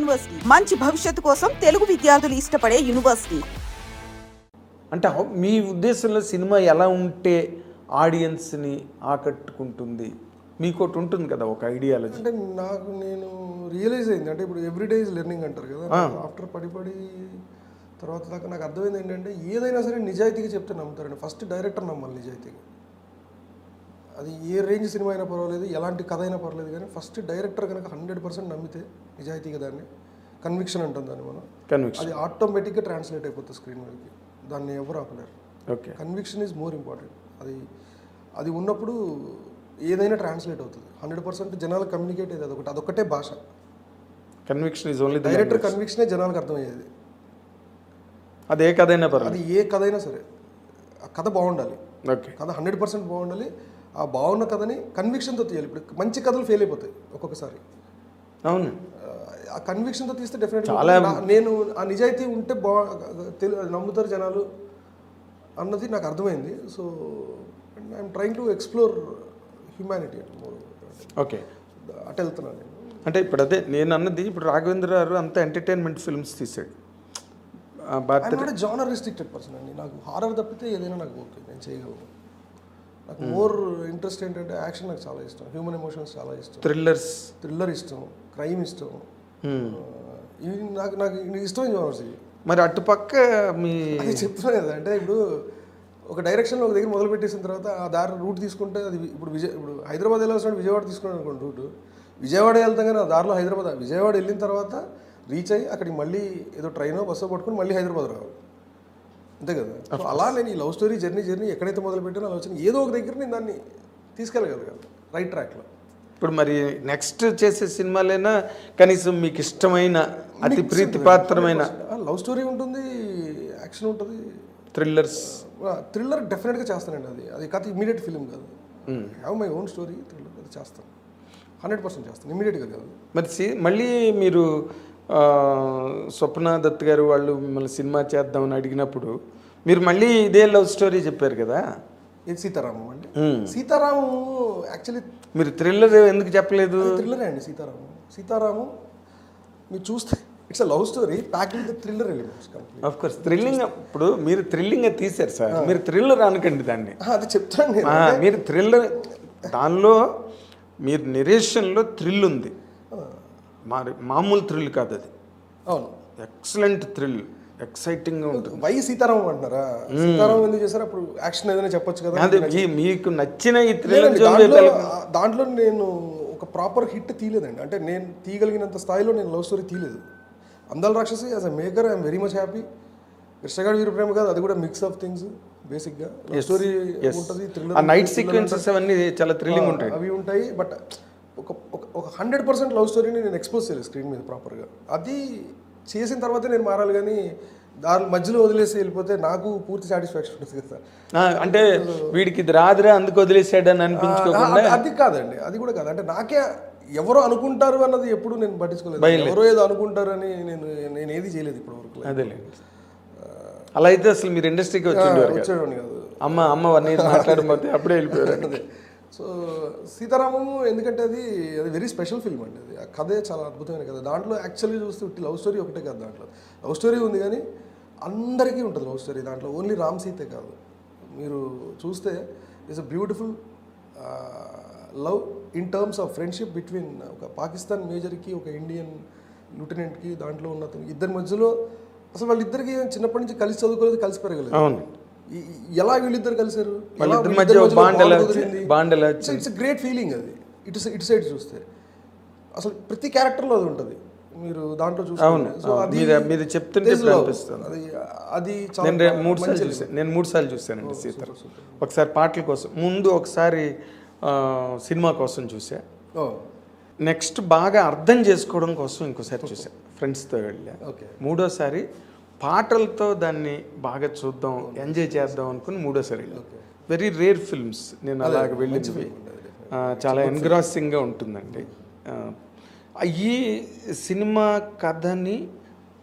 University, మంచి భవిష్యత్తు కోసం తెలుగు విద్యార్థులు ఇష్టపడే యూనివర్సిటీ. అంటే మీ ఉద్దేశంలో సినిమా ఎలా ఉంటే ఆడియన్స్ని ఆకట్టుకుంటుంది? మీకు ఒకటి ఉంటుంది కదా ఒక ఐడియాలజీ. అంటే నేను రియలైజ్ అయింది, అంటే ఇప్పుడు ఎవ్రీడే ఈజ్ లెర్నింగ్ అంటారు కదా. ఆఫ్టర్ పడి తర్వాత దాకా నాకు అర్థమైంది ఏంటంటే, ఏదైనా సరే నిజాయితీగా చెప్తే నమ్ముతారండి. ఫస్ట్ డైరెక్టర్ నమ్మాలి నిజాయితీగా. అది ఏ రేంజ్ సినిమా అయినా పర్వాలేదు, ఎలాంటి కథ అయినా పర్లేదు, కానీ ఫస్ట్ డైరెక్టర్ కనుక 100% నమ్మితే నిజాయితీగా దాన్ని కన్విక్షన్ అంటాం దాన్ని మనం, అది ఆటోమేటిక్గా ట్రాన్స్లేట్ అయిపోతుంది స్క్రీన్ మీదకి. దాన్ని ఎవరు ఆపలేరు. Okay, conviction is more important. అది ఉన్నప్పుడు ఏదైనా ట్రాన్స్లేట్ అవుతుంది. 100% జనాలకు కమ్యూనికేట్ అయ్యేది అదొకటే భాష. కన్విక్షన్ ఈజ్ ఓన్లీ డైరెక్టర్ కన్విక్షనే జనాలకు అర్థమయ్యేది. అది ఏ కథ అయినా పర్లేదు, అది ఏ కథ అయినా సరే ఆ కథ బాగుండాలి. ఓకే, కథ 100% బాగుండాలి. ఆ బాగున్న కథని కన్విక్షన్తో తీయాలి. ఇప్పుడు మంచి కథలు ఫెయిల్ అయిపోతాయి ఒక్కొక్కసారి. అవును, ఆ కన్విక్షన్తో తీస్తే డెఫినెట్గా నేను ఆ నిజాయితీ ఉంటే నమ్ముతారు జనాలు అన్నది నాకు అర్థమైంది. So I'm trying to explore humanity. Okay, అటు వెళ్తున్నాను నేను. అంటే ఇప్పుడు అదే నేను అన్నది, ఇప్పుడు రాఘవేంద్ర గారు అంతా ఎంటర్టైన్మెంట్ ఫిల్మ్స్ తీసాడు. జానర్ రిస్ట్రిక్టెడ్ పర్సన్ అండి. నాకు హారర్ తప్పితే ఏదైనా నాకు ఓకే, నేను చేయగలను. నాకు మోర్ ఇంట్రెస్ట్ ఏంటంటే యాక్షన్ నాకు చాలా ఇష్టం, హ్యూమన్ ఎమోషన్స్ చాలా ఇష్టం, థ్రిల్లర్ ఇష్టం, క్రైమ్ ఇష్టం. ఇవి నాకు ఇష్టమైన జోనర్స్ ఇవి. మరి అటుపక్క మీ చెప్తున్నాను కదా, అంటే ఇప్పుడు ఒక డైరెక్షన్లో ఒక దగ్గర మొదలు పెట్టేసిన తర్వాత ఆ దారి రూట్ తీసుకుంటే అది ఇప్పుడు హైదరాబాద్ వెళ్ళాల్సిన విజయవాడ తీసుకున్నాను అనుకోండి రూట్, విజయవాడ వెళ్తాం కానీ ఆ దారిలో విజయవాడ వెళ్ళిన తర్వాత రీచ్ అయ్యి అక్కడికి మళ్ళీ ఏదో ట్రైనో బస్సో పట్టుకుని మళ్ళీ హైదరాబాద్ రావాలి, అంతే కదా. సో అలా నేను ఈ లవ్ స్టోరీ జర్నీ ఎక్కడైతే మొదలు పెట్టానో అలా వచ్చిన ఏదో ఒక దగ్గర నేను దాన్ని తీసుకెళ్ళగలగాలి రైట్ ట్రాక్లో. ఇప్పుడు మరి నెక్స్ట్ చేసే సినిమాలైనా కనీసం మీకు ఇష్టమైన అతి ప్రీతిపాత్రమైన లవ్ స్టోరీ ఉంటుంది, యాక్షన్ ఉంటుంది, థ్రిల్లర్ డెఫినెట్గా చేస్తానండి. అది కథ ఇమీడియట్ ఫిలిం కాదు, have my own story thriller, అది చేస్తాను 100% చేస్తాను, ఇమీడియట్గా కాదు. మరి మళ్ళీ మీరు స్వప్న దత్ గారు వాళ్ళు మిమ్మల్ని సినిమా చేద్దామని అడిగినప్పుడు మీరు మళ్ళీ ఇదే లవ్ స్టోరీ చెప్పారు కదా. ఇది సీతారామం అండి. సీతారామం యాక్చువల్లీ మీరు థ్రిల్లర్ ఎందుకు చెప్పలేదు? థ్రిల్లరే అండి సీతారామం మీరు చూస్తే it's a love story packed with thriller elements. Of course thrilling, ఇప్పుడు మీరు థ్రిల్లింగ్ తీశారు సార్, మీరు థ్రిల్లర్ అనకండి దాన్ని. అది చెప్తాను మీరు థ్రిల్లర్, దానిలో మీరు నెరేషన్లో థ్రిల్ ఉంది, మామూలు థ్రిల్ కాదు అది. అవును, ఎక్సలెంట్ థ్రిల్, ఎక్సైటింగ్గా ఉంటుంది. వై సీతారామం అంటున్నారా? సీతారామం ఎందుకు చేశారు? అప్పుడు యాక్షన్ ఏదైనా చెప్పొచ్చు కదా. అదే మీకు నచ్చిన ఈ థ్రిల్. దాంట్లో నేను ఒక ప్రాపర్ హిట్ తీయలేదండి. అంటే నేను తీయగలిగినంత స్థాయిలో నేను లవ్ స్టోరీ తీయలేదు. Andala Rakshasi as a maker I'm very much happy. Krishnagadi Veeraprema కాదు, అది కూడా మిక్స్ ఆఫ్ థింగ్స్. బేసిక్గా లవ్ స్టోరీ ఉంటుంది, థ్రిల్లర్, నైట్ సీక్వెన్సెస్ అవన్నీ చాలా థ్రిల్లింగ్ ఉంటాయి, అవి ఉంటాయి. బట్ ఒక 100% లవ్ స్టోరీని నేను ఎక్స్పోజ్ చేయలేదు స్క్రీన్ మీద ప్రాపర్గా. అది చేసిన తర్వాతే నేను మారాలి, కానీ దాని మధ్యలో వదిలేసి వెళ్ళిపోతే నాకు పూర్తి సాటిస్ఫాక్షన్ ఉంటుంది కదా. అంటే వీడికి ఇది రాదురా అందుకు వదిలేసాడని అనిపించుకోకుండా. అది కాదండి, అది కూడా కాదు. అంటే నాకే ఎవరో అనుకుంటారు అన్నది ఎప్పుడు నేను పట్టించుకోలేదు. ఎవరో ఏదో అనుకుంటారని నేను ఏది చేయలేదు ఇప్పటి వరకు. అదేలే, అలా అయితే అసలు మీరు ఇండస్ట్రీకి వచ్చేవాడిని కాదు. అమ్మ మాట్లాడకపోతే అప్పుడే వెళ్ళిపోయారు. సో సీతారామం ఎందుకంటే అది వెరీ స్పెషల్ ఫిల్మ్ అండి. అది ఆ కథే చాలా అద్భుతమైన కథ. దాంట్లో యాక్చువల్లీ చూస్తే లవ్ స్టోరీ ఒకటే కాదు, దాంట్లో లవ్ స్టోరీ ఉంది కానీ అందరికీ ఉంటుంది లవ్ స్టోరీ. దాంట్లో ఓన్లీ రామ్ సీతే కాదు, మీరు చూస్తే it's a beautiful love in terms of friendship between ఒక పాకిస్తాన్ మేజర్కి ఒక ఇండియన్ లెఫ్టినెంట్కి. దాంట్లో ఉన్న ఇద్దరి మధ్యలో అసలు వాళ్ళిద్దరికి చిన్నప్పటి నుంచి కలిసి చదువుకోలేదు, కలిసి పెరగలేదు. ఎలా వీళ్ళిద్దరు కలిసారు, ఇట్స్ గ్రేట్ ఫీలింగ్. అది ఇటు సైడ్ చూస్తే అసలు ప్రతి క్యారెక్టర్లో అది ఉంటుంది. మీరు దాంట్లో చూస్తే మీరు చెప్తుంటే అది నేను 3 సార్లు చూశానండి సీత. ఒకసారి పాటల కోసం, ముందు ఒకసారి సినిమా కోసం చూసా, నెక్స్ట్ బాగా అర్థం చేసుకోవడం కోసం ఇంకోసారి చూసా, ఫ్రెండ్స్తో వెళ్ళా. మూడోసారి పాటలతో దాన్ని బాగా చూద్దాం, ఎంజాయ్ చేద్దాం అనుకుని మూడోసారి వెళ్ళా. వెరీ రేర్ ఫిల్మ్స్ నేను అలాగ వెళ్ళినవి, చాలా ఎన్గ్రాసింగ్గా ఉంటుందండి. ఈ సినిమా కథని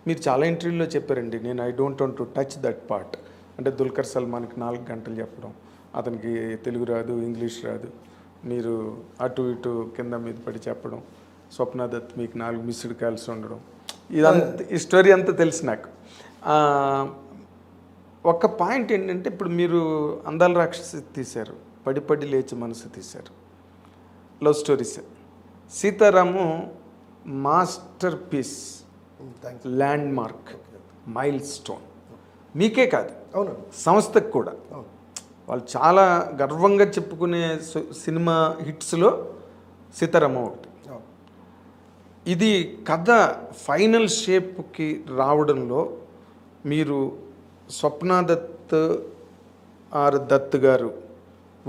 మీరు చాలా ఇంటర్వ్యూలో చెప్పారండి. నేను I don't want to touch that part. అంటే దుల్కర్ సల్మాన్కి 4 గంటలు చెప్పడం, అతనికి తెలుగు రాదు, ఇంగ్లీష్ రాదు, మీరు అటు ఇటు కింద మీద పడి చెప్పడం, స్వప్న దత్ మీకు 4 మిస్డ్ కాల్స్ ఉండడం, ఇదంతా ఈ స్టోరీ అంతా తెలుసు నాకు. ఒక పాయింట్ ఏంటంటే ఇప్పుడు మీరు అందాల రాక్షసి తీశారు, పడి పడి లేచి మనసు తీశారు, love stories. Sitaramam masterpiece, landmark, milestone. మీకే కాదు, అవును, సంస్థకు కూడా. వాళ్ళు చాలా గర్వంగా చెప్పుకునే సినిమా హిట్స్లో సీతారామ ఒకటి. ఇది కథ ఫైనల్ షేప్కి రావడంలో మీరు స్వప్న దత్ ఆర్ దత్ గారు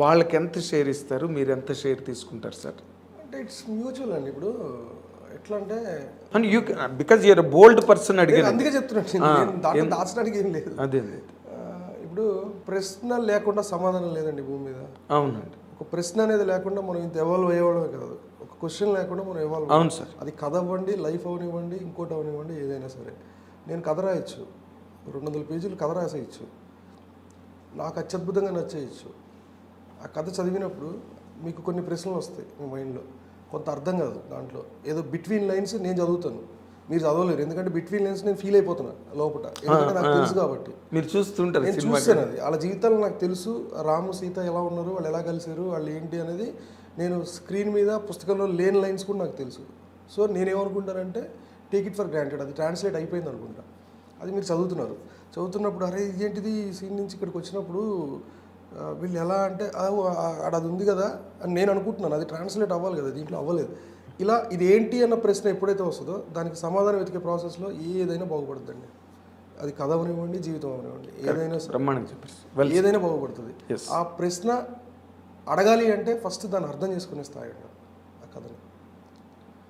వాళ్ళకి ఎంత షేర్ ఇస్తారు, మీరు ఎంత షేర్ తీసుకుంటారు సార్? అంటే ఇట్స్ మ్యూచువల్ అండి. ఇప్పుడు ఎట్లా అంటే and you because you're bold person అడిగాను, అందుకే చెప్తున్నాను, దాంట్లో దాచడానికి ఏం లేదు. అదే ఇప్పుడు ప్రశ్న లేకుండా సమాధానం లేదండి భూమి మీద. అవునండి. ఒక ప్రశ్న అనేది లేకుండా మనం ఇంత ఎవాల్వ్ అయ్యేవాళ్ళమే కాదు. ఒక క్వశ్చన్ లేకుండా మనం ఎవాల్వ్. అవును సార్. అది కథ అవ్వండి, లైఫ్ అవనివ్వండి, ఇంకోటి అవనివ్వండి, ఏదైనా సరే. నేను కథ రాయొచ్చు, 200 పేజీలు కథ రాసేయచ్చు, నాకు అత్యద్భుతంగా నచ్చేయచ్చు. ఆ కథ చదివినప్పుడు మీకు కొన్ని ప్రశ్నలు వస్తాయి మీ మైండ్లో, కొంత అర్థం కాదు దాంట్లో, ఏదో బిట్వీన్ లైన్స్ నేను చదువుతాను, మీరు చదవలేరు. ఎందుకంటే బిట్వీన్ లైన్స్ నేను ఫీల్ అయిపోతున్నా లోపల, ఎందుకంటే నాకు తెలుసు కాబట్టి. మీరు చూస్తుంటారు, నేను చూస్తాను అది. వాళ్ళ జీవితాలు నాకు తెలుసు, రాము సీత ఎలా ఉన్నారు, వాళ్ళు ఎలా కలిసారు, వాళ్ళు ఏంటి అనేది నేను స్క్రీన్ మీద పుస్తకంలో లేని లైన్స్ కూడా నాకు తెలుసు. సో నేనేమనుకుంటానంటే టేక్ ఇట్ ఫర్ గ్రాంటెడ్, అది ట్రాన్స్లేట్ అయిపోయింది అనుకుంటా. అది మీరు చదువుతున్నప్పుడు అరే ఇదేంటిది సీన్ నుంచి ఇక్కడికి వచ్చినప్పుడు వీళ్ళు ఎలా అంటే అది ఉంది కదా అని నేను అనుకుంటున్నాను. అది ట్రాన్స్లేట్ అవ్వాలి కదా, దీంట్లో అవ్వలేదు. ఇలా ఇది ఏంటి అన్న ప్రశ్న ఎప్పుడైతే వస్తుందో దానికి సమాధానం వెతికే ప్రాసెస్లో ఏదైనా బాగుపడుతుందండి. అది కథ అవనివ్వండి, జీవితం అవనివ్వండి, ఏదైనా బాగుపడుతుంది. ఆ ప్రశ్న అడగాలి అంటే ఫస్ట్ దాన్ని అర్థం చేసుకునే స్థాయి అండి ఆ కథని.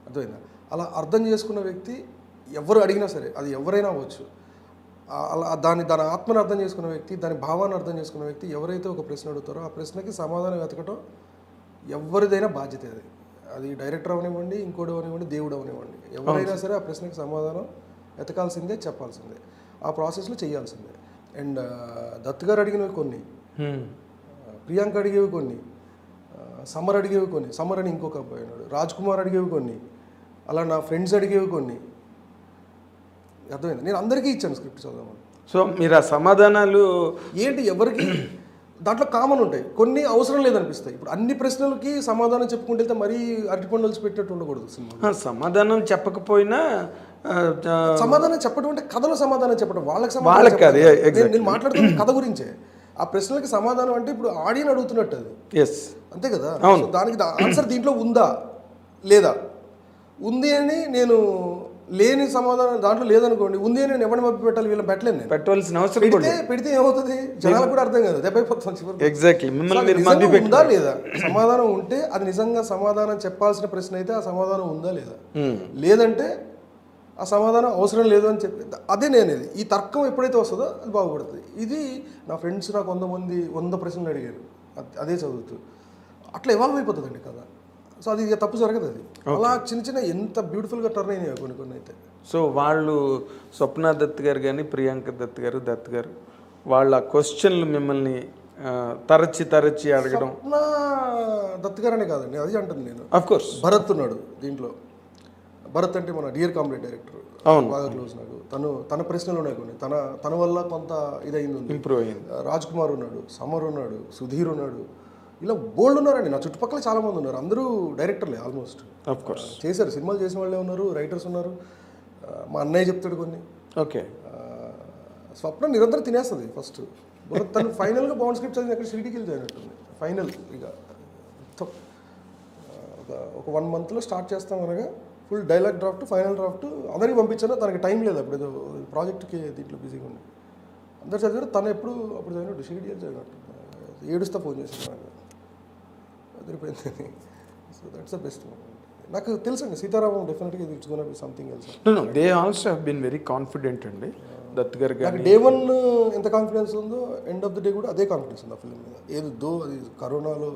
అర్థమైందా? అలా అర్థం చేసుకున్న వ్యక్తి ఎవరు అడిగినా సరే, అది ఎవరైనా అవ్వచ్చు, అలా దాని ఆత్మను అర్థం చేసుకున్న వ్యక్తి, దాని భావాన్ని అర్థం చేసుకున్న వ్యక్తి ఎవరైతే ఒక ప్రశ్న అడుగుతారో ఆ ప్రశ్నకి సమాధానం వెతకటం ఎవరిదైనా బాధ్యత. అది డైరెక్టర్ అవనివ్వండి, ఇంకోటి అవనివ్వండి, దేవుడు అవనివ్వండి, ఎవరైనా సరే ఆ ప్రశ్నకి సమాధానం వెతకాల్సిందే, చెప్పాల్సిందే, ఆ ప్రాసెస్లో చేయాల్సిందే. అండ్ దత్ గారు అడిగినవి కొన్ని, ప్రియాంక అడిగేవి కొన్ని, సమర్ అడిగేవి కొన్ని, సమర్ అని ఇంకొక అబ్బాయి ఉన్నాడు, రాజ్ కుమార్ అడిగేవి కొన్ని, అలా నా ఫ్రెండ్స్ అడిగేవి కొన్ని. అర్థమైంది? నేను అందరికీ ఇచ్చాను స్క్రిప్ట్ చదవమని. సో మీరు ఆ సమాధానాలు ఏంటి ఎవరికి దాంట్లో కామన్ ఉంటాయి, కొన్ని అవసరం లేదనిపిస్తాయి. ఇప్పుడు అన్ని ప్రశ్నలకి సమాధానం చెప్పుకుంటే మరీ అరటిపండులు పెట్టినట్టు ఉండకూడదు సినిమా. సమాధానం చెప్పకపోయినా సమాధానం చెప్పడం అంటే కథలో సమాధానం చెప్పడం, వాళ్ళకి నేను మాట్లాడుతున్న కథ గురించే. ఆ ప్రశ్నలకి సమాధానం అంటే ఇప్పుడు ఆడియన్ అడుగుతున్నట్టు అది, అంతే కదా. దానికి ఆన్సర్ దీంట్లో ఉందా లేదా, ఉంది అని నేను లేని సమాధానం దాంట్లో లేదనుకోండి, ఉంది అని నేను ఎవరిని మభ్య పెట్టాలి, వీళ్ళని పెట్టలేను, నేను పెట్టవలసిన అవసరం పెడితే ఏమవుతుంది, జనాలకు కూడా అర్థం కాదు, దెబ్బైపోతుంది. ఎగ్జాక్ట్లీ ఉందా లేదా సమాధానం ఉంటే అది నిజంగా సమాధానం చెప్పాల్సిన ప్రశ్న అయితే ఆ సమాధానం ఉందా లేదా, లేదంటే ఆ సమాధానం అవసరం లేదు అని చెప్పి అదే నేనేది. ఈ తర్కం ఎప్పుడైతే వస్తుందో అది బాగుపడుతుంది. ఇది నా ఫ్రెండ్స్ నాకు 100 ప్రశ్నలు అడిగారు అదే చదువుతూ, అట్లా ఎవాల్వ్ అయిపోతుందండి కదా. సో అది తప్పు జరగదు. అది అలా చిన్న ఎంత బ్యూటిఫుల్గా టర్న్ అయినాయి కొన్ని అయితే. సో వాళ్ళు స్వప్న దత్ గారు కానీ ప్రియాంక దత్ గారు వాళ్ళ క్వశ్చన్లు మిమ్మల్ని తరచి అడగడం. స్వప్న దత్ గారు అనే కాదండి, అది అంటుంది నేను. అఫ్కోర్స్ భరత్ ఉన్నాడు దీంట్లో. భరత్ అంటే మన డియర్ కామ్రేడ్ డైరెక్టర్, బాగా క్లోజ్ నాకు. తన ప్రశ్నలు ఉన్నాయి కొన్ని, తన వల్ల కొంత ఇదైంది, ఇంప్రూవ్ అయింది. రాజ్ కుమార్ ఉన్నాడు, సమర్ ఉన్నాడు, సుధీర్ ఉన్నాడు, ఇలా బోల్డ్ ఉన్నారండి. నా చుట్టుపక్కల చాలా మంది ఉన్నారు, అందరూ డైరెక్టర్లే ఆల్మోస్ట్. అఫ్కోర్స్ చేశారు, సినిమాలు చేసిన వాళ్ళే ఉన్నారు, రైటర్స్ ఉన్నారు. మా అన్నయ్య చెప్తాడు కొన్ని. ఓకే. స్వప్న నిరంతరం తినేస్తుంది ఫస్ట్. తను ఫైనల్గా బాండ్ స్క్రిప్ట్ చదివి అక్కడ షిరిడీకి వెళ్ళి అయినట్టుంది. ఫైనల్ ఇక ఒక 1 monthలో స్టార్ట్ చేస్తాం అనగా full dialogue draft, final draft అందరికీ పంపించాను. తనకి టైం లేదు, అప్పుడు ఏదో ప్రాజెక్ట్కి దీంట్లో బిజీగా ఉంది. అందరు చదివారు, తను ఎప్పుడు అప్పుడు చదివినట్టు షిరిడీ చదివినట్టు ఏడుస్తా ఫోన్ చేశాను నాకు, అదిరిపోయింది. So that's the best moment. నాకు తెలుసండి సీతారామం డెఫినెట్గా it's gonna be something else. They also have been very confident అండి. దత్ గారు నాకు Day 1 ఎంత కాన్ఫిడెన్స్ ఉందో ఎండ్ ఆఫ్ ద డే కూడా అదే కాన్ఫిడెన్స్ ఉంది ఆ ఫిల్మ్ మీద. ఏదో అది కరోనాలో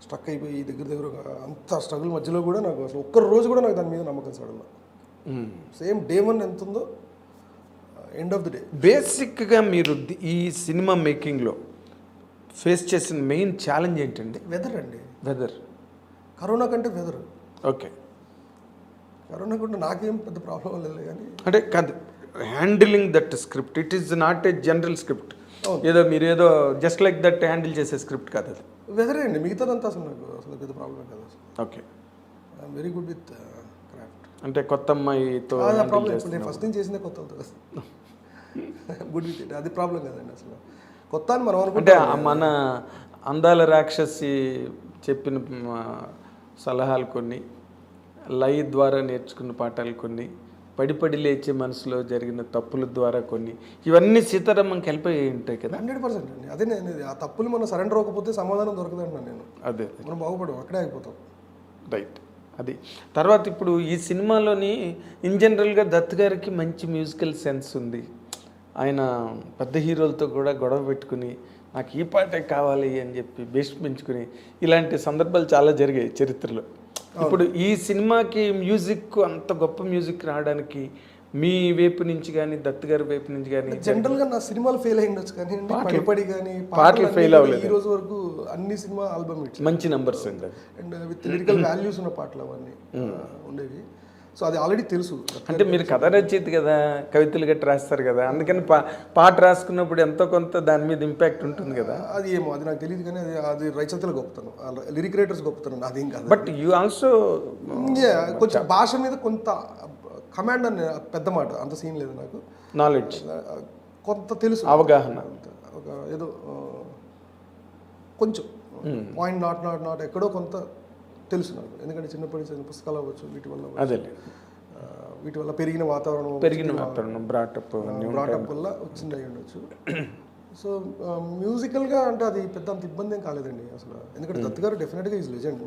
స్ట్రక్ అయిపోయి దగ్గర అంత స్ట్రగుల్ మధ్యలో కూడా నాకు అసలు ఒక్క రోజు కూడా నాకు దాని మీద నమ్మకం సడన్గా. సేమ్ Day 1 ఎంత ఉందో ఎండ్ ఆఫ్ ద డే. బేసిక్గా మీరు ఈ సినిమా మేకింగ్లో ఫేస్ చేసిన మెయిన్ ఛాలెంజ్ ఏంటండి? వెదర్ అండి. వెదర్. కరోనా కంటే వెదర్. ఓకే. కరోనా కూడా నాకేం పెద్ద ప్రాబ్లం లేదు కానీ అంటే కాదు, handling that script it is not a general script. ఏదో మీరు ఏదో జస్ట్ లైక్ దట్ హ్యాండిల్ చేసే స్క్రిప్ట్ కాదు అది. వెదరే అండి, మిగతాదంతా అసలు నాకు అసలు పెద్ద ప్రాబ్లం కాదు అసలు. Okay, I'm very good with craft. అంటే కొత్త అమ్మాయితో ప్రాబ్లం నేను ఫస్ట్ టైం చేసిందే కొత్త అవుతుంది గుడ్ విత్ ఇట్, అది ప్రాబ్లం కదండి అసలు. కొత్త అని మనం అంటే మన అందాల రాక్షసి చెప్పిన సలహాలు కొన్ని, లై ద్వారా నేర్చుకున్న పాఠాలు కొన్ని, పడి లేచే మనసులో జరిగిన తప్పుల ద్వారా కొన్ని, ఇవన్నీ సీతారామంకి హెల్ప్ అయ్యి ఉంటాయి కదా. 100% అండి. అదే నేను ఆ తప్పులు మనం సరెండర్ అవ్వకపోతే సమాధానం దొరకదంటున్నాను నేను. అదే మనం బాగుపడం, అక్కడే అయిపోతాం. రైట్. అది తర్వాత ఇప్పుడు ఈ సినిమాలోని ఇన్ జనరల్గా దత్ గారికి మంచి మ్యూజికల్ సెన్స్ ఉంది. ఆయన పెద్ద హీరోలతో కూడా గొడవ పెట్టుకుని నాకు ఈ పాటే కావాలి అని చెప్పి భీష్మించుకుని ఇలాంటి సందర్భాలు చాలా జరిగాయి చరిత్రలో. ఇప్పుడు ఈ సినిమాకి మ్యూజిక్ అంత గొప్ప మ్యూజిక్ రావడానికి మీ వైపు నుంచి కానీ దత్ గారి వైపు నుంచి కానీ జనరల్గా నా సినిమాలు ఫెయిల్ అయి ఉండొచ్చు కానీ పడి కానీ పాటలు ఫెయిల్ అవ్వలేదు. ఈ రోజు వరకు అన్ని సినిమా ఆల్బమ్ మంచి నెంబర్స్ అండి, అండ్ విత్ లిరికల్ వాల్యూస్ ఉన్న పాటలు అవన్నీ ఉండేవి. సో అది ఆల్రెడీ తెలుసు. అంటే మీరు కథ రచయిత కదా, కవితలు గట్టి రాస్తారు కదా, అందుకని పాట రాసుకున్నప్పుడు ఎంతో కొంత దాని మీద ఇంపాక్ట్ ఉంటుంది కదా. అది ఏమో అది నాకు తెలియదు కానీ అది రచయితలు గొప్పతనం, లిరిక్ రైటర్స్ గొప్పతనం, నాదేం కాదు. బట్ యూ ఆల్సో కొంచెం భాష మీద కొంత కమాండ్ అని పెద్ద మాట, అంత సీన్ లేదు నాకు. నాలెడ్జ్ కొంత తెలుసు, అవగాహన, ఒక ఏదో కొంచెం పాయింట్ నాట్ ఎక్కడో కొంత తెలుసు నాకు. ఎందుకంటే చిన్నప్పటి నుంచి పుస్తకాలు అవ్వచ్చు, వీటి వల్ల పెరిగిన వాతావరణం బ్రాటప్ వల్ల వచ్చింది అయి ఉండొచ్చు. సో మ్యూజికల్గా అంటే అది పెద్ద అంత ఇబ్బంది ఏం కాలేదండి అసలు. ఎందుకంటే దత్ గారు డెఫినెట్గా ఈజ్ లెజెండ్,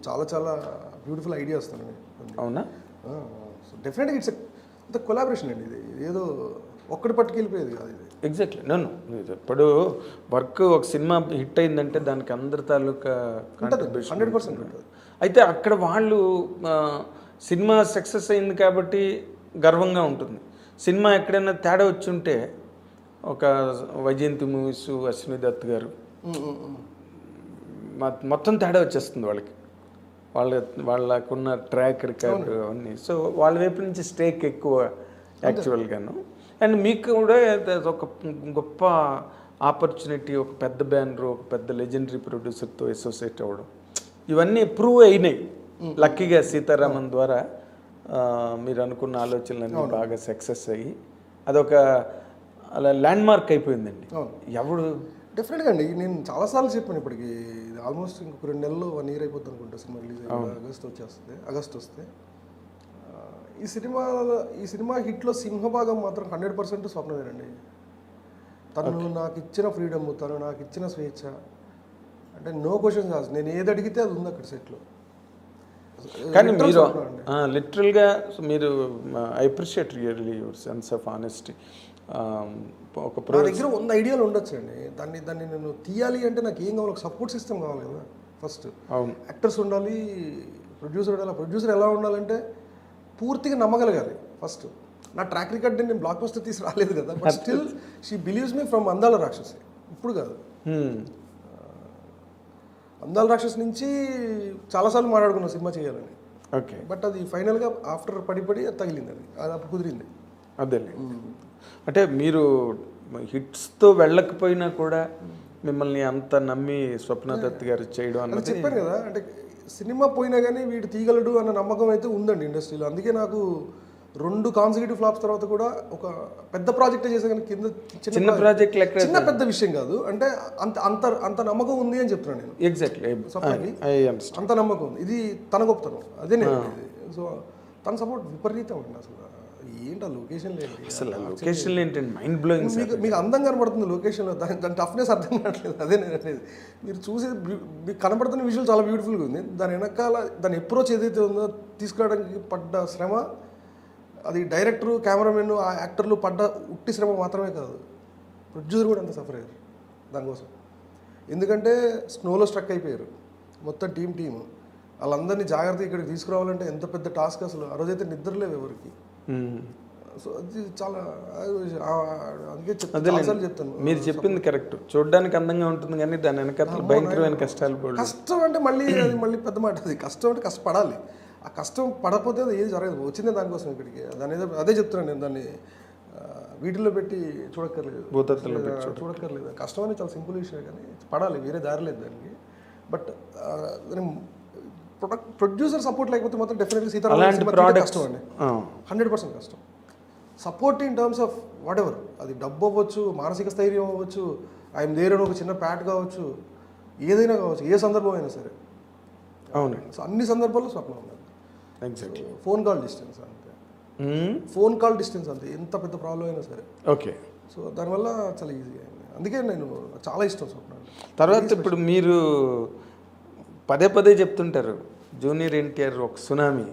చాలా చాలా బ్యూటిఫుల్ ఐడియాస్ తనని. అవునా? సో డెఫినెట్గా ఇట్స్ అంత కొలాబరేషన్ అండి. ఇది ఏదో ఒక్కటి పట్టుకెళ్ళిపోయేది కాదు ఇది. ఎగ్జాక్ట్లీ. నన్ను ఇప్పుడు వర్క్ ఒక సినిమా హిట్ అయిందంటే దానికి అందరి తాలూకా 100% ఉంటుంది. అయితే అక్కడ వాళ్ళు సినిమా సక్సెస్ అయింది కాబట్టి గర్వంగా ఉంటుంది. సినిమా ఎక్కడైనా తేడా వచ్చి ఉంటే, ఒక వైజయంతి మూవీస్ అశ్విని దత్ గారు మొత్తం తేడా వచ్చేస్తుంది వాళ్ళకి, వాళ్ళకున్న ట్రాక్ రికార్డు అవన్నీ. సో వాళ్ళ వైపు నుంచి స్టేక్ ఎక్కువ యాక్చువల్గాను. అండ్ మీకు కూడా ఒక గొప్ప ఆపర్చునిటీ, ఒక పెద్ద బ్యానర్, ఒక పెద్ద లెజెండరీ ప్రొడ్యూసర్తో అసోసియేట్ అవ్వడం, ఇవన్నీ ప్రూవ్ అయినాయి లక్కీగా. సీతారామన్ ద్వారా మీరు అనుకున్న ఆలోచనలన్నీ బాగా సక్సెస్ అయ్యి అదొక అలా ల్యాండ్ మార్క్ అయిపోయిందండి. ఎవడు డెఫినెట్గా అండి, నేను చాలాసార్లు చెప్పాను ఇప్పటికి. ఆల్మోస్ట్ ఇంకొక 2 నెలల్లో 1 year అయిపోతుంది అనుకుంటా సినిమా రిలీజ్ అయ్యి. ఆగస్ట్ వస్తే ఈ సినిమా హిట్లో సింహభాగం మాత్రం 100% స్వప్నమేనండి. తను నాకు ఇచ్చిన ఫ్రీడమ్, తను నాకు ఇచ్చిన స్వేచ్ఛ, అంటే నో క్వశ్చన్స్ ఆస్క్డ్. నేను ఏది అడిగితే అది ఉంది అక్కడ సెట్లో. కానీ మీరు లిటరల్గా మీరు I appreciate really your sense of honesty. ఒక నా దగ్గర 100 ఐడియాలు ఉండొచ్చు అండి. దాన్ని నేను తీయాలి అంటే నాకు ఏం కావాలి, ఒక సపోర్ట్ సిస్టమ్ కావాలి కదా ఫస్ట్. అవును, యాక్టర్స్ ఉండాలి, ప్రొడ్యూసర్ ఉండాలి. ప్రొడ్యూసర్ ఎలా ఉండాలంటే పూర్తిగా నమ్మగలగాలి ఫస్ట్. నా ట్రాక్ రికార్డ్ నేను బ్లాక్ బస్టర్ తీసి రాలేదు కదా, but still she believes me from అందాల రాక్షసి. ఇప్పుడు కాదు, అందాల రాక్షసి నుంచి చాలాసార్లు మాట్లాడుకున్న సినిమా చేయాలని. ఓకే, బట్ అది ఫైనల్గా ఆఫ్టర్ పడి అది తగిలింది, అది అప్పుడు కుదిరింది. అదే అంటే మీరు హిట్స్తో వెళ్ళకపోయినా కూడా మిమ్మల్ని అంత నమ్మి స్వప్న దత్ గారు చేయడం అన్నది చెప్పాను కదా. అంటే సినిమా పోయినా కానీ వీడు తీయగలడు అన్న నమ్మకం అయితే ఉందండి ఇండస్ట్రీలో. అందుకే నాకు 2 కాన్సిక్యూటివ్ ఫ్లాప్స్ తర్వాత కూడా ఒక పెద్ద ప్రాజెక్ట్ చేసే కానీ కింద చిన్న ప్రాజెక్ట్ లెక్క చిన్న పెద్ద విషయం కాదు. అంటే అంత నమ్మకం ఉంది అని చెప్తున్నాను నేను. ఎగ్జాక్ట్లీ, అంత నమ్మకం ఉంది. ఇది తన గొప్పతనం, అదే నేను. సో తన సపోర్ట్ విపరీతం అండి. అసలు ఏంటి ఆ లొకేషన్ ఏంటండి, మైండ్ బ్లోయింగ్. మీకు అందం కనబడుతుంది లొకేషన్లో, దాని టఫ్నెస్ అర్థం కావట్లేదు. అదే నేను అనేది. మీరు చూసే మీకు కనబడుతున్న విజువల్ చాలా బ్యూటిఫుల్గా ఉంది. దాని వెనకాల దాని అప్రోచ్ ఏదైతే ఉందో తీసుకురావడానికి పడ్డ శ్రమ, అది డైరెక్టరు, కెమెరామెన్, ఆ యాక్టర్లు పడ్డ ఉట్టి శ్రమ మాత్రమే కాదు, ప్రొడ్యూసర్ కూడా అంత సఫర్ అయ్యారు దానికోసం. ఎందుకంటే స్నోలో స్ట్రక్ అయిపోయారు మొత్తం టీం. వాళ్ళందరినీ జాగ్రత్తగా ఇక్కడికి తీసుకురావాలంటే ఎంత పెద్ద టాస్క్ అసలు. ఆ రోజైతే నిద్రలేవు ఎవరికి. సో అది చాలా, అందుకే చెప్తాను. మీరు చెప్పింది కరెక్ట్. చూడడానికి అందంగా ఉంటుంది కానీ దాని వెనక భయంకరమైన కష్టాలు. కష్టం అంటే మళ్ళీ పెద్ద మాట. అది కష్టం అంటే కష్టపడాలి. ఆ కష్టం పడకపోతే అది ఏది జరగదు, వచ్చిందే దానికోసం ఇక్కడికి. దాని అదే చెప్తున్నాను నేను, దాన్ని వీటిల్లో పెట్టి చూడక్కర్లేదు, చూడక్కర్లేదు. కష్టం అనేది చాలా సింపుల్ విషయం, కానీ పడాలి, వేరే దారి లేదు దానికి. బట్ ప్రొడ్యూసర్ సపోర్ట్ లేకపోతే మాత్రం డెఫినెట్లీ సీతారామం కష్టం అండి, 100% కష్టం. Support in terms of what ever, అది డబ్బు అవ్వచ్చు, మానసిక స్థైర్యం అవ్వచ్చు, ఆయన దగ్గర ఒక చిన్న ప్యాట్ కావచ్చు, ఏదైనా కావచ్చు, ఏ సందర్భం అయినా సరే. అవును, సో అన్ని సందర్భాల్లో స్వప్నం ఉన్నది. ఎగ్జాక్ట్లీ. ఫోన్ కాల్ డిస్టెన్స్ అంతే, ఫోన్ కాల్ డిస్టెన్స్ అంతే, ఎంత పెద్ద ప్రాబ్లం అయినా సరే. ఓకే. సో దానివల్ల చాలా ఈజీ అయింది, అందుకే నేను చాలా ఇష్టం స్వప్నం. తర్వాత ఇప్పుడు మీరు పదే పదే చెప్తుంటారు జూనియర్ ఎన్టీఆర్ ఒక సునామీ,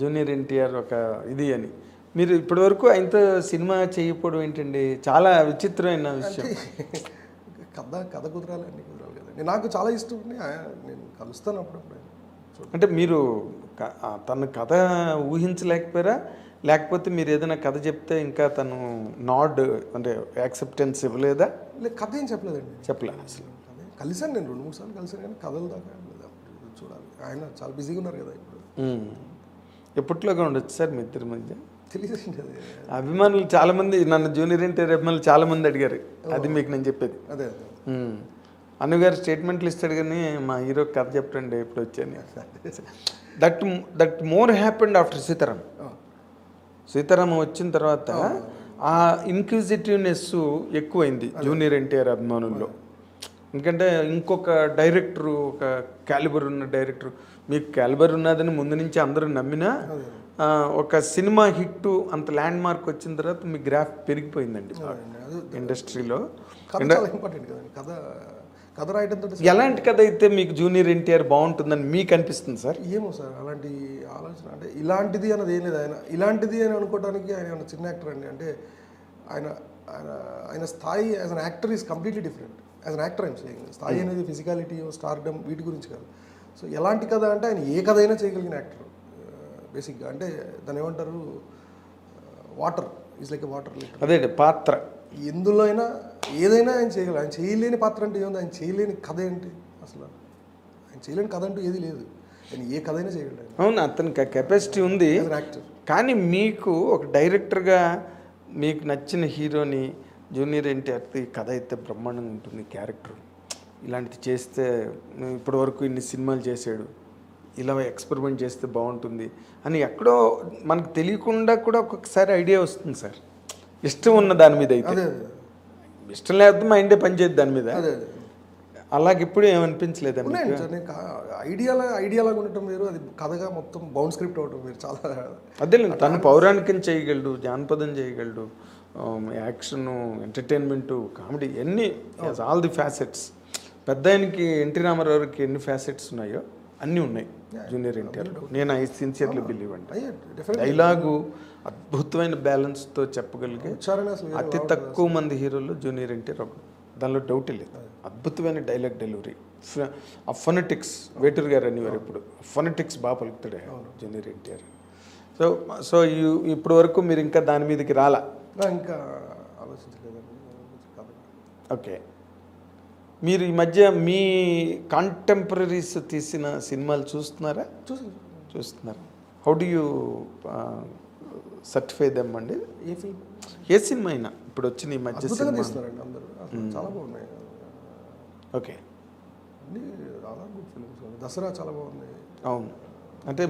జూనియర్ ఎన్టీఆర్ ఒక ఇది అని. మీరు ఇప్పటివరకు ఆయనతో సినిమా చేయకపోవడం ఏంటండి? చాలా విచిత్రమైన విషయం. కథ కుదరాలి, అన్ని కుదరాలి కదండి. నాకు చాలా ఇష్టం, నేను కలుస్తాను అప్పుడప్పుడు. అంటే మీరు తన కథ ఊహించలేకపోయారా, లేకపోతే మీరు ఏదైనా కథ చెప్తే ఇంకా తను నాడ్ అంటే యాక్సెప్టెన్స్ ఇవ్వలేదా? లేదు, కథ ఏం చెప్పలేదండి, చెప్పలే అసలు. కలిసాను నేను 2-3 సార్లు కలిసాను, కానీ కథలు దాకా చూడాలి. ఆయన చాలా బిజీగా ఉన్నారు కదా ఇప్పుడు. ఎప్పట్లోగా ఉండొచ్చు సార్ మీ ఇద్దరి మధ్య? తెలియదండి, అభిమానులు చాలా మంది, నన్ను జూనియర్ ఎన్టీఆర్ అభిమానులు చాలా మంది అడిగారు, అది మీకు నేను చెప్పేది. అదే అన్నగారు స్టేట్మెంట్లు ఇస్తాడు, కానీ మా హీరో కథ చెప్పండి ఎప్పుడు వచ్చాను. That more happened after Sitaramam వచ్చిన తర్వాత ఆ ఇన్క్విజిటివ్నెస్ ఎక్కువైంది జూనియర్ ఎన్టీఆర్ అభిమానుల్లో. ఎందుకంటే ఇంకొక డైరెక్టరు, ఒక క్యాలిబర్ ఉన్న డైరెక్టర్, మీకు క్యాలిబర్ ఉన్నదని ముందు నుంచి అందరూ నమ్మినా ఒక సినిమా హిట్ అంత ల్యాండ్ మార్క్ వచ్చిన తర్వాత మీ గ్రాఫ్ పెరిగిపోయిందండి ఇండస్ట్రీలో. ఎలాంటి కథ అయితే మీకు జూనియర్ ఎన్టీఆర్ బాగుంటుందని మీకు అనిపిస్తుంది సార్? ఏమో సార్, అలాంటి ఆలోచన అంటే ఇలాంటిది అన్నది ఏం లేదు. ఆయన ఇలాంటిది అని అనుకోవడానికి ఆయన చిన్న యాక్టర్ అండి. అంటే ఆయన స్థాయి as an actor is completely different. As an actor I'm saying, స్థాయి అనేది ఫిజికాలిటీ, స్టార్డమ్, వీటి గురించి కాదు. సో ఎలాంటి కథ అంటే ఆయన ఏ కథ అయినా చేయగలిగిన యాక్టర్ బేసిక్గా. అంటే దాన్ని ఏమంటారు, water is like a water. అదే పాత్ర ఎందులో అయినా ఏదైనా ఆయన చేయగలరు. ఆయన చేయలేని పాత్ర అంటే ఏముంది, ఆయన చేయలేని కథ ఏంటి అసలు? ఆయన చేయలేని కథ అంటూ ఏది లేదు, ఆయన ఏ కథ అయినా చేయగలరు. అవును, అతనికి కెపాసిటీ ఉంది. యాక్టర్. కానీ మీకు ఒక డైరెక్టర్గా మీకు నచ్చిన హీరోని జూనియర్ ఎన్టీఆర్ది కథ అయితే బ్రహ్మాండంగా ఉంటుంది, క్యారెక్టర్ ఇలాంటిది చేస్తే ఇప్పటి వరకు ఇన్ని సినిమాలు చేశాడు, ఇలా ఎక్స్పెరిమెంట్ చేస్తే బాగుంటుంది అని ఎక్కడో మనకు తెలియకుండా కూడా ఒక్కొక్కసారి ఐడియా వస్తుంది సార్. ఇష్టం ఉన్న దాని మీద అయితే, ఇష్టం లేకపోతే మైండే పనిచేయదు దాని మీద. అలాగే ఇప్పుడు ఏమనిపించలేదండి? ఐడియాలాగా ఉండటం వేరు, అది కథగా మొత్తం బౌండ్ స్క్రిప్ట్ అవడం వేరు. చాలా అదే తను పౌరాణికం చేయగలడు, జానపదం చేయగలడు, యాక్షన్, ఎంటర్టైన్మెంట్, కామెడీ, ఎన్ని ఆల్ ది ఫ్యాసెట్స్. పెద్ద ఆయనకి ఎన్టీ రామారావుకి ఎన్ని ఫ్యాసెట్స్ ఉన్నాయో అన్నీ ఉన్నాయి జూనియర్ ఎన్టీఆర్. నేను ఐ సిన్సియర్లీ బిలీవ్ అంటే డైలాగు అద్భుతమైన బ్యాలెన్స్తో చెప్పగలిగే అతి తక్కువ మంది హీరోల్లో జూనియర్ ఎన్టీఆర్ ఒకడు, దానిలో డౌటే లేదు. అద్భుతమైన డైలాగ్ డెలివరీ, ఆ ఫొనెటిక్స్, వేటూరు గారు అనేవారు ఇప్పుడు, ఫొనెటిక్స్ బాగా పలుకుతాడు జూనియర్ ఎన్టీఆర్. సో ఇప్పటి వరకు మీరు ఇంకా దాని మీదకి రాలా? ఇంకా ఆలోచించలేదండి. ఓకే. మీరు ఈ మధ్య మీ కాంటెంపరీస్ తీసిన సినిమాలు చూస్తున్నారా? చూస్తున్నారు. How do you certify them అండి? ఏ సినిమా అయినా ఇప్పుడు వచ్చిన ఈ మధ్య సినిమా చాలా బాగున్నాయి. ఓకే. దసరా చాలా బాగుంది. అవును, అంటే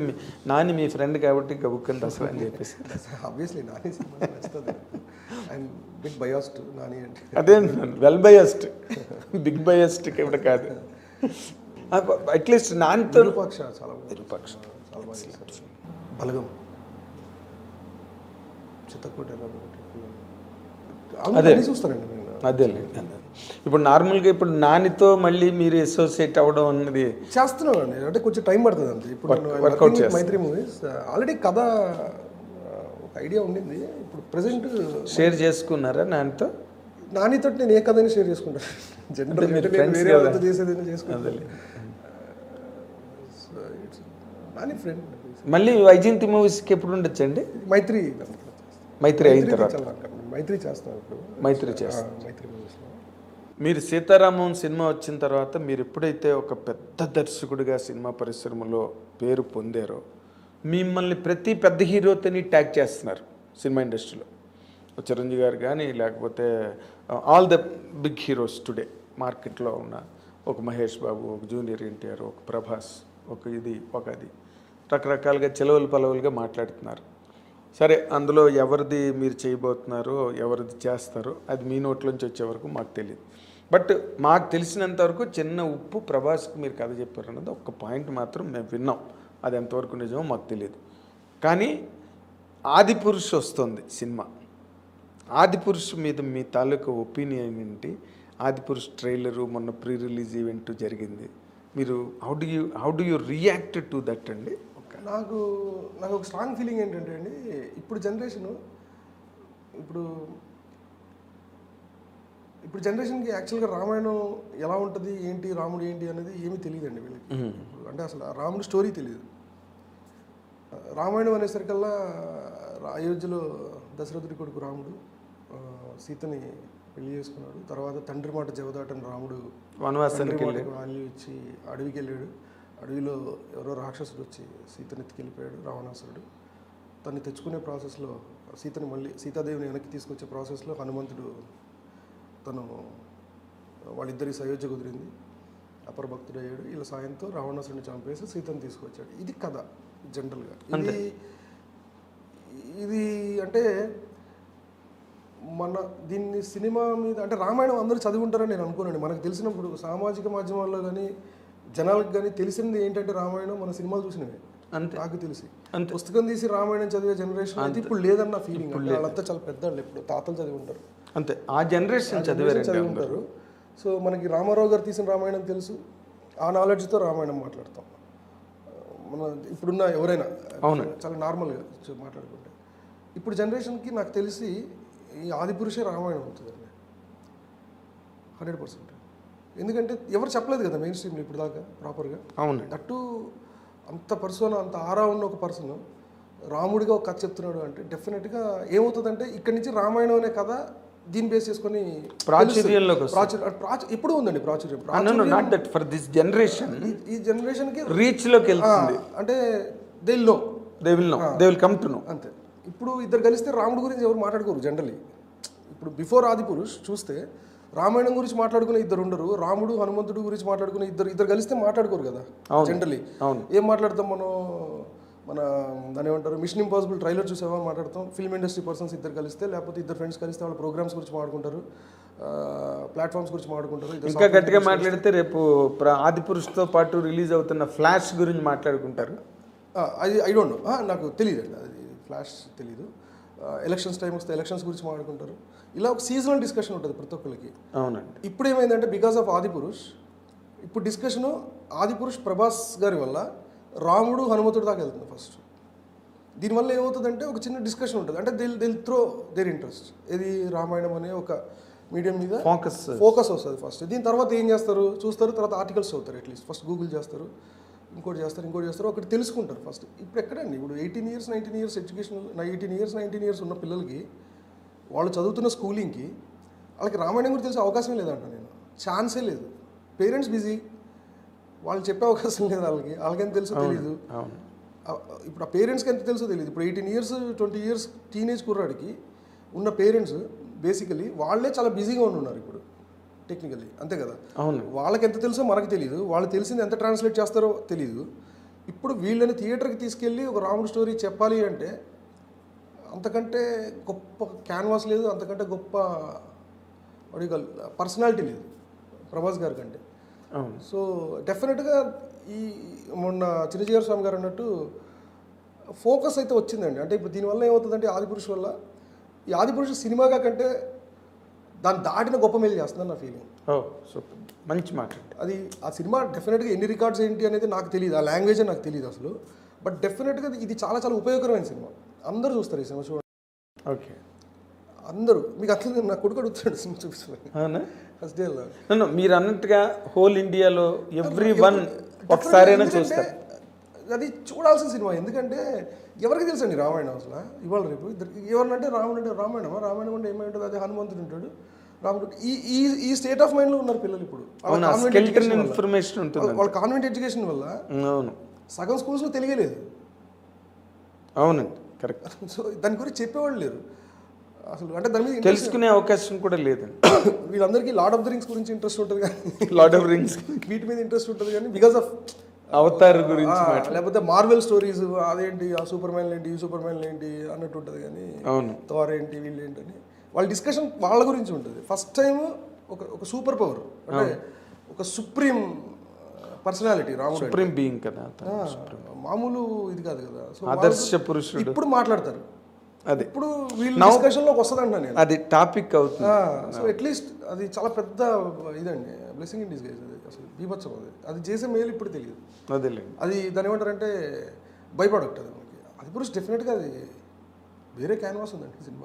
నాని మీ ఫ్రెండ్ కాబట్టి గబుక్కని దసరా అని చెప్పేసి. ఆబ్వియస్లీ నాని సినిమా నచ్చుతుంది. అండ్ బిగ్ బయాస్డ్ నాని అంటే. అదే వెల్ బయాస్డ్, బిగ్ బయాస్డ్ కూడా కాదు. అట్లీస్ట్ నానితో విరూపాక్ష చాలా విరూపాక్ష చాలా బాగా. బలగం, చిత్తకోట, అదే చూస్తానండి నేను. అదే ఇప్పుడు నార్మల్గా ఇప్పుడు నానితో మళ్ళీ మీరు అసోసియేట్ అవ్వడం అన్నది చేస్తున్నానండి. అంటే కొంచెం టైం పడుతుంది అంతే. ఇప్పుడు మైత్రి మూవీస్ ఆల్రెడీ కథ ఒక ఐడియా ఉండింది. ఇప్పుడు ప్రెసెంట్ షేర్ చేసుకున్నారా నానితో? నానితో నేను ఏ కథని షేర్ చేసుకుంటాను. జనరల్ చేసేది చేసుకుంటాను. నాని ఫ్రెండ్. మళ్ళీ వైజయంతి మూవీస్కి ఎప్పుడు ఉండొచ్చండి? మైత్రి అయిన తర్వాత మైత్రి చేస్తాను ఇప్పుడు. మైత్రి మూవీస్లో. మీరు సీతారామం సినిమా వచ్చిన తర్వాత మీరు ఎప్పుడైతే ఒక పెద్ద దర్శకుడిగా సినిమా పరిశ్రమలో పేరు పొందారో మిమ్మల్ని ప్రతి పెద్ద హీరోతోని ట్యాగ్ చేస్తున్నారు సినిమా ఇండస్ట్రీలో. చిరంజీవి గారు కానీ, లేకపోతే all the big heroes today మార్కెట్లో ఉన్న ఒక మహేష్ బాబు, ఒక జూనియర్ ఎన్టీఆర్, ఒక ప్రభాస్, ఒక ఇది ఒక అది రకరకాలుగా చెలవులు పలవులుగా మాట్లాడుతున్నారు. సరే, అందులో ఎవరిది మీరు చేయబోతున్నారో, ఎవరిది చేస్తారో అది మీ నోట్లోంచి వచ్చే వరకు మాకు తెలియదు. బట్ మాకు తెలిసినంత వరకు చిన్న ఉప్పు ప్రభాస్కి మీరు కథ చెప్పారు అన్నది ఒక్క పాయింట్ మాత్రం మేము విన్నాం. అది ఎంతవరకు నిజమో మాకు తెలియదు. కానీ ఆదిపురుష్ వస్తుంది సినిమా. ఆదిపురుష్ మీద మీ తాలూకా ఒపీనియన్ ఏంటి? ఆదిపురుష్ ట్రైలరు మొన్న ప్రీ రిలీజ్ ఈవెంట్ జరిగింది. మీరు how do you react to that అండి? నాకు ఒక స్ట్రాంగ్ ఫీలింగ్ ఏంటంటే అండి, ఇప్పుడు జనరేషన్కి యాక్చువల్గా రామాయణం ఎలా ఉంటుంది, ఏంటి, రాముడు ఏంటి అనేది ఏమీ తెలియదండి వీళ్ళకి. అంటే అసలు రాముడు స్టోరీ తెలియదు. రామాయణం అనేసరికల్లా అయోధ్యలో దశరథుడి కొడుకు రాముడు సీతని పెళ్లి చేసుకున్నాడు. తర్వాత తండ్రి మాట జవదాటని రాముడు వనవాసానికి వాల్యూ ఇచ్చి అడవికి వెళ్ళాడు. అడవిలో ఎవరో రాక్షసుడు వచ్చి సీతని ఎత్తుకెళ్ళిపోయాడు, రావణాసురుడు. తన్ని తెచ్చుకునే ప్రాసెస్లో సీతని మళ్ళీ సీతాదేవిని వెనక్కి తీసుకొచ్చే ప్రాసెస్లో హనుమంతుడు తను వాళ్ళిద్దరి అయోధ్య కుదిరింది, అపరభక్తుడయ్యాడు. వీళ్ళ సాయంతో రావణాసురుడిని చంపేసి సీతను తీసుకొచ్చాడు. ఇది కథ జనరల్గా. ఇది అంటే మన దీన్ని సినిమా మీద అంటే రామాయణం అందరూ చదివి ఉంటారని నేను అనుకోనండి. మనకు తెలిసినప్పుడు సామాజిక మాధ్యమాల్లో కానీ జనాలకు కానీ తెలిసింది ఏంటంటే రామాయణం మన సినిమాలు చూసినవే. అంతే నాకు తెలిసి పుస్తకం తీసి రామాయణం చదివే జనరేషన్ అయితే ఇప్పుడు లేదన్న ఫీలింగ్. వాళ్ళంతా చాలా పెద్దవాళ్ళు, ఇప్పుడు తాతలు చదివి ఉంటారు, అంతే ఆ జనరేషన్ చదివి ఉంటారు. సో మనకి రామారావు గారు తీసిన రామాయణం తెలుసు, ఆ నాలెడ్జ్తో రామాయణం మాట్లాడతాం. మన ఇప్పుడున్న ఎవరైనా చాలా నార్మల్గా మాట్లాడుకుంటే. ఇప్పుడు జనరేషన్కి నాకు తెలిసి ఈ ఆదిపురుషే రామాయణం అవుతుందండి 100%. ఎందుకంటే ఎవరు చెప్పలేదు కదా మెయిన్ స్ట్రీమ్లో ఇప్పుడు దాకా ప్రాపర్గా. అవును, అటు అంత పర్సన్, అంత ఆరా ఉన్న ఒక పర్సన్ రాముడిగా ఒక కథ చెప్తున్నాడు అంటే డెఫినెట్గా ఏమవుతుందంటే ఇక్కడి నుంచి రామాయణం అనే కథ దీన్ని బేస్ చేసుకొని ఎప్పుడు ఉందండి ప్రాచుర్యం. ఈ జనరేషన్కి రీచ్లోకి వెళ్తుంది అంటే they will come to know అంతే. ఇప్పుడు ఇద్దరు కలిస్తే రాముడి గురించి ఎవరు మాట్లాడుకోరు జనరలీ. ఇప్పుడు బిఫోర్ ఆదిపురుష్ చూస్తే రామాయణం గురించి మాట్లాడుకునే ఇద్దరు ఉండరు, రాముడు హనుమంతుడు గురించి మాట్లాడుకునే ఇద్దరు కలిస్తే మాట్లాడుకోరు కదా జనరలీ. ఏం మాట్లాడతాం మనం, మన దాని ఏమంటారు, మిషన్ ఇంపాసిబుల్ ట్రైలర్ చూసేవాళ్ళు మాట్లాడతాం. ఫిల్మ్ ఇండస్ట్రీ పర్సన్స్ ఇద్దరు కలిస్తే, లేకపోతే ఇద్దరు ఫ్రెండ్స్ కలిస్తే వాళ్ళ ప్రోగ్రామ్స్ గురించి మాట్లాడుకుంటారు, ప్లాట్ఫామ్స్ గురించి మాట్లాడుకుంటారు. ఇంకా గట్టిగా మాట్లాడితే రేపు ఆదిపురుష్తో పాటు రిలీజ్ అవుతున్న ఫ్లాష్ గురించి మాట్లాడుకుంటారు. అది ఐ డోంట్ నో, నాకు తెలియదు అండి, అది ఫ్లాష్ తెలీదు. ఎలక్షన్స్ టైం వస్తే ఎలక్షన్స్ గురించి మాట్లాడుకుంటారు. ఇలా ఒక సీజనల్ డిస్కషన్ ఉంటుంది ప్రతి ఒక్కరికి. అవునండి. ఇప్పుడు ఏమైందంటే బికాస్ ఆఫ్ ఆదిపురుష్, ఇప్పుడు డిస్కషను ఆదిపురుష్ ప్రభాస్ గారి వల్ల రాముడు హనుమంతుడు దాకా వెళ్తుంది ఫస్ట్. దీనివల్ల ఏమవుతుందంటే ఒక చిన్న డిస్కషన్ ఉంటుంది, అంటే దిల్ త్రో దేర్ ఇంట్రెస్ట్. ఇది రామాయణం అనే ఒక మీడియం మీద ఫోకస్ వస్తుంది ఫస్ట్. దీని తర్వాత ఏం చేస్తారు, చూస్తారు, తర్వాత ఆర్టికల్స్ చదువుతారు, అట్లీస్ట్ ఫస్ట్ గూగుల్ చేస్తారు, ఇంకోటి చేస్తారు, ఒకటి తెలుసుకుంటారు ఫస్ట్. ఇప్పుడు ఎక్కడండి, ఇప్పుడు 18 years 19 years educational 18 years 19 years ఉన్న పిల్లలకి, వాళ్ళు చదువుతున్న స్కూలింగ్కి వాళ్ళకి రామాయణం గురించి తెలిసే అవకాశమే లేదంట. నేను ఛాన్సే లేదు. పేరెంట్స్ బిజీ, వాళ్ళు చెప్పే అవకాశం లేదు వాళ్ళకి ఎంత తెలుసో తెలియదు. ఇప్పుడు ఆ పేరెంట్స్కి ఎంత తెలుసో తెలియదు. ఇప్పుడు 18 years 20 years టీనేజ్ కుర్రాడికి ఉన్న పేరెంట్స్ బేసికలీ వాళ్ళే చాలా బిజీగా ఉన్నారు ఇప్పుడు టెక్నికల్లీ, అంతే కదా. అవును, వాళ్ళకి ఎంత తెలుసో మనకు తెలియదు, వాళ్ళు తెలిసింది ఎంత ట్రాన్స్లేట్ చేస్తారో తెలియదు. ఇప్పుడు వీళ్ళని థియేటర్కి తీసుకెళ్ళి ఒక రాముడు స్టోరీ చెప్పాలి అంటే అంతకంటే గొప్ప క్యాన్వాస్ లేదు, అంతకంటే గొప్ప పర్సనాలిటీ లేదు ప్రభాస్ గారి కంటే. సో డెఫినెట్గా ఈ మొన్న చిరంజీవి స్వామి గారు అన్నట్టు ఫోకస్ అయితే వచ్చిందండి. అంటే ఇప్పుడు దీనివల్ల ఏమవుతుందంటే ఆదిపురుష్ వల్ల ఈ ఆదిపురుష్ సినిమాగా కంటే దాన్ని దాటిన గొప్ప మేలు చేస్తుందని నా ఫీలింగ్. సూపర్, మంచి మాట. అది ఆ సినిమా డెఫినెట్గా ఎన్ని రికార్డ్స్ ఏంటి అనేది నాకు తెలియదు, ఆ లాంగ్వేజ్ నాకు తెలియదు అసలు. బట్ డెఫినెట్గా ఇది చాలా చాలా ఉపయోగకరమైన సినిమా. అందరూ చూస్తారు ఈ సినిమా, చూడండి. ఓకే, అందరూ మీకు అట్లా నా కొడుకు అడుగుతాడు సినిమా చూపిస్తాను ఫస్ట్ డే. మీరు అన్నట్టుగా హోల్ ఇండియాలో ఎవ్రీ వన్ ఒకసారైనా చూస్తారు. అది చూడాల్సిన సినిమా. ఎందుకంటే ఎవరికి తెలుసండి రామాయణం అసలు ఇవాళ రేపు ఎవరినంటే రాముడు అంటే రామాయణం అంటే ఏమై ఉంటుంది, అదే హనుమంతుడు ఉంటాడు, రాముడు. ఈ స్టేట్ ఆఫ్ మైండ్లో ఉన్నారు పిల్లలు ఇప్పుడు. ఇన్ఫర్మేషన్ ఉంటుంది వాళ్ళ కాన్వెంట్ ఎడ్యుకేషన్ వల్ల సగం స్కూల్స్లో తెలియలేదు. అవునండి, కరెక్ట్. సో దాని గురించి చెప్పేవాళ్ళు లేరు అసలు. అంటే దాని మీద తెలుసుకునే అవకాశం కూడా లేదండి. వీళ్ళందరికీ లార్డ్ ఆఫ్ ద రింగ్స్ గురించి ఇంట్రెస్ట్ ఉంటుంది కానీ లార్డ్ ఆఫ్ రింగ్స్ వీటి మీద ఇంట్రెస్ట్ ఉంటుంది కానీ బికాస్ ఆఫ్ అవతార్ గురించి లేకపోతే మార్వెల్ స్టోరీస్ అదేంటి ఆ సూపర్ మ్యాన్ ఏంటి ఈ సూపర్ మ్యాన్ ఏంటి అన్నట్టు ఉంటుంది కానీ అవును, థార్ ఏంటి వీళ్ళు ఏంటని వాళ్ళ డిస్కషన్ వాళ్ళ గురించి ఉంటుంది. ఫస్ట్ టైం ఒక సూపర్ పవర్ అంటే ఒక సుప్రీం పర్సనాలిటీ రాముడు సుప్రీం బీయింగ్ కదా, మామూలు ఇది కాదు కదా. సో ఆదర్శ పురుషుడు ఇప్పుడు మాట్లాడతారు. అదే ఇప్పుడు వీళ్ళ డిస్కషన్లోకి వస్తుందంట నేను. అది టాపిక్ అవుతుంది. సో అట్లీస్ట్ అది చాలా పెద్ద ఇదండి, బ్లెస్సింగ్ ఇన్ డిస్గైజ్. అది అసలు బీభత్సం. అది చేసే మేలు ఇప్పుడు తెలియదు. అదేలేండి, అది దాని ఏమంటారంటే బై ప్రోడక్ట్. అది మనకి అది పురుషు డెఫినెట్గా అది వేరే క్యాన్వాస్ ఉందండి సినిమా.